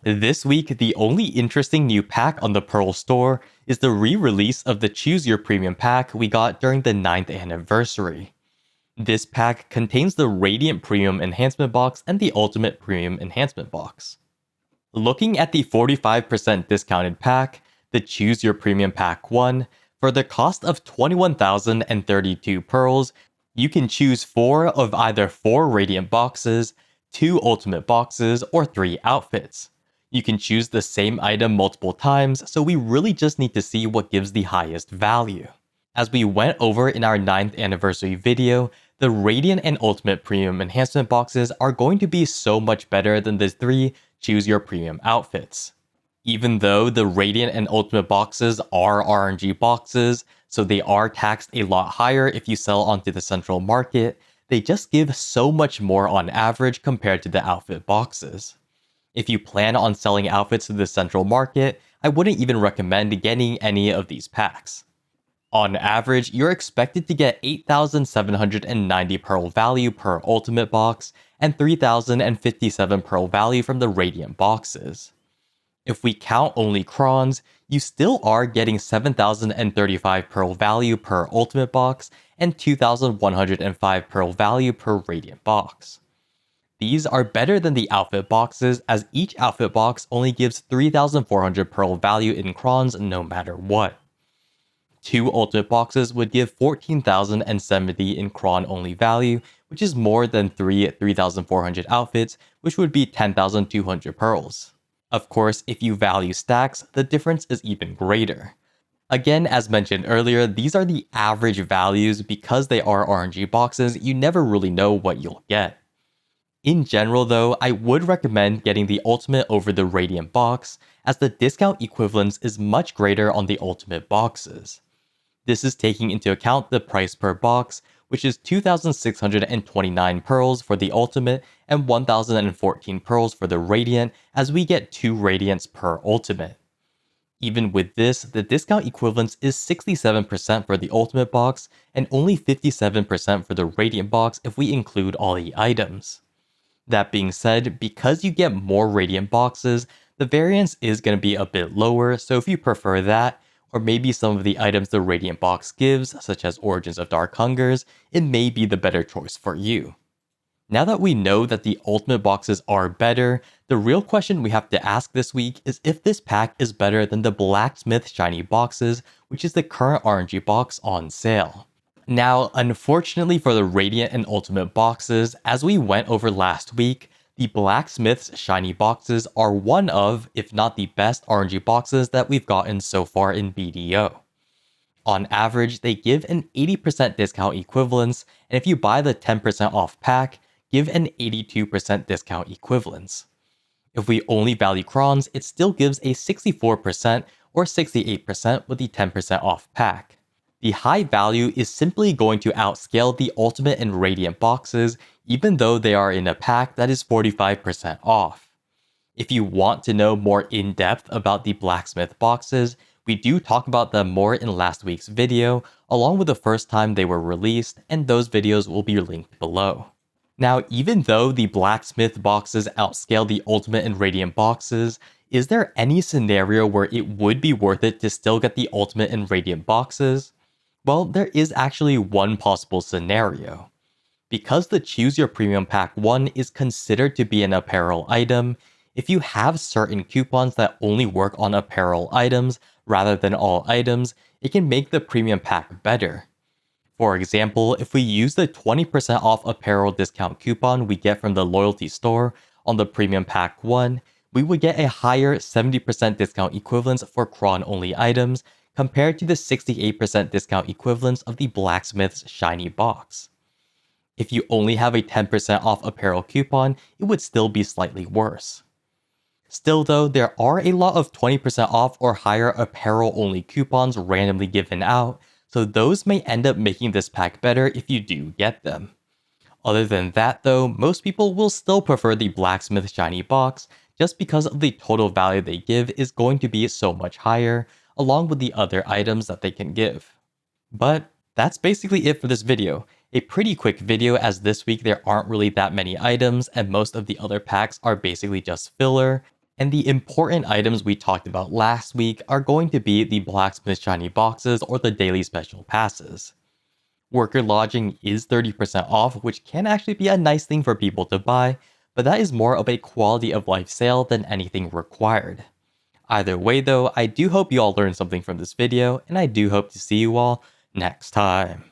This week, the only interesting new pack on the Pearl store is the re-release of the Choose Your Premium pack we got during the 9th anniversary. This pack contains the Radiant Premium Enhancement box and the Ultimate Premium Enhancement box. Looking at the 45% discounted pack, the Choose Your Premium Pack 1, for the cost of 21,032 pearls, you can choose 4 of either 4 Radiant boxes, 2 Ultimate boxes, or 3 outfits. You can choose the same item multiple times, so we really just need to see what gives the highest value. As we went over in our 9th anniversary video, the Radiant and Ultimate Premium Enhancement boxes are going to be so much better than the 3 Choose Your Premium outfits. Even though the Radiant and Ultimate boxes are RNG boxes, so they are taxed a lot higher if you sell onto the central market, they just give so much more on average compared to the outfit boxes. If you plan on selling outfits to the central market, I wouldn't even recommend getting any of these packs. On average, you're expected to get 8,790 pearl value per Ultimate box and 3,057 pearl value from the Radiant boxes. If we count only crons, you still are getting 7,035 pearl value per Ultimate box and 2,105 pearl value per Radiant box. These are better than the outfit boxes, as each outfit box only gives 3,400 pearl value in crons no matter what. 2 Ultimate boxes would give 14,070 in cron only value, which is more than 3,400 outfits, which would be 10,200 pearls. Of course, if you value stacks, the difference is even greater. Again, as mentioned earlier, these are the average values. Because they are RNG boxes, you never really know what you'll get. In general though, I would recommend getting the Ultimate over the Radiant box, as the discount equivalence is much greater on the Ultimate boxes. This is taking into account the price per box, which is 2,629 pearls for the Ultimate and 1,014 pearls for the Radiant, as we get 2 Radiants per Ultimate. Even with this, the discount equivalence is 67% for the Ultimate box and only 57% for the Radiant box if we include all the items. That being said, because you get more Radiant boxes, the variance is going to be a bit lower, so if you prefer that, or maybe some of the items the Radiant box gives, such as Origins of Dark Hungers, it may be the better choice for you. Now that we know that the Ultimate boxes are better, the real question we have to ask this week is if this pack is better than the Blacksmith shiny boxes, which is the current RNG box on sale. Now, unfortunately for the Radiant and Ultimate boxes, as we went over last week, the Blacksmith's shiny boxes are one of, if not the best RNG boxes that we've gotten so far in BDO. On average, they give an 80% discount equivalence, and if you buy the 10% off pack, give an 82% discount equivalence. If we only value crons, it still gives a 64% or 68% with the 10% off pack. The high value is simply going to outscale the Ultimate and Radiant boxes, even though they are in a pack that is 45% off. If you want to know more in depth about the Blacksmith boxes, we do talk about them more in last week's video, along with the first time they were released, and those videos will be linked below. Now, even though the Blacksmith boxes outscale the Ultimate and Radiant boxes, is there any scenario where it would be worth it to still get the Ultimate and Radiant boxes? Well, there is actually one possible scenario. Because the Choose Your Premium Pack 1 is considered to be an apparel item, if you have certain coupons that only work on apparel items rather than all items, it can make the Premium Pack better. For example, if we use the 20% off apparel discount coupon we get from the loyalty store on the Premium Pack 1, we would get a higher 70% discount equivalence for cron only items compared to the 68% discount equivalence of the Blacksmith's shiny box. If you only have a 10% off apparel coupon, it would still be slightly worse. Still though, there are a lot of 20% off or higher apparel only coupons randomly given out, so those may end up making this pack better if you do get them. Other than that though, most people will still prefer the Blacksmith shiny box just because of the total value they give is going to be so much higher, along with the other items that they can give. But that's basically it for this video. A pretty quick video, as this week there aren't really that many items and most of the other packs are basically just filler. And the important items we talked about last week are going to be the Blacksmith Shiny Boxes or the Daily Special Passes. Worker lodging is 30% off, which can actually be a nice thing for people to buy, but that is more of a quality of life sale than anything required. Either way though, I do hope you all learned something from this video, and I do hope to see you all next time.